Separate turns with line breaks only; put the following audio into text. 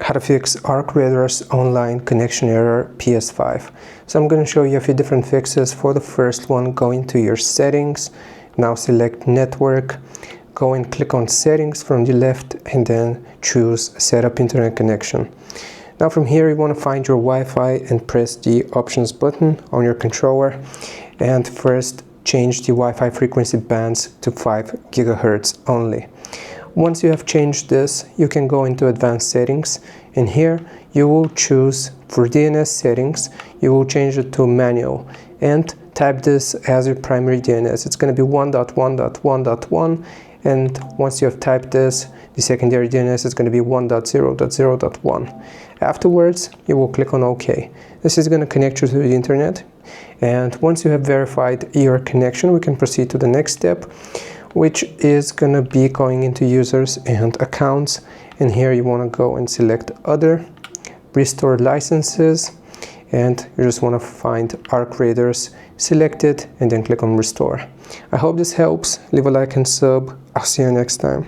how to fix Arc Radar's online connection error PS5. So I'm going to show you a few different fixes. For the first one, go into your settings, now select network, go and click on settings from the left and then choose setup internet connection. Now from here you want to find your Wi-Fi and press the options button on your controller, and first change the Wi-Fi frequency bands to 5 GHz only. Once you have changed this, you can go into advanced settings, and here you will choose for DNS settings, you will change it to manual and type this as your primary DNS. It's going to be 1.1.1.1, and once you have typed this, the secondary DNS is going to be 1.0.0.1. Afterwards, you will click on OK. This is going to connect you to the internet, and once you have verified your connection, we can proceed to the next step, which is going to be going into users and accounts, and here you want to go and select other, restore licenses, and you just want to find Arc Raiders, select it and then click on restore. I hope this helps. Leave a like and sub. I'll see you next time.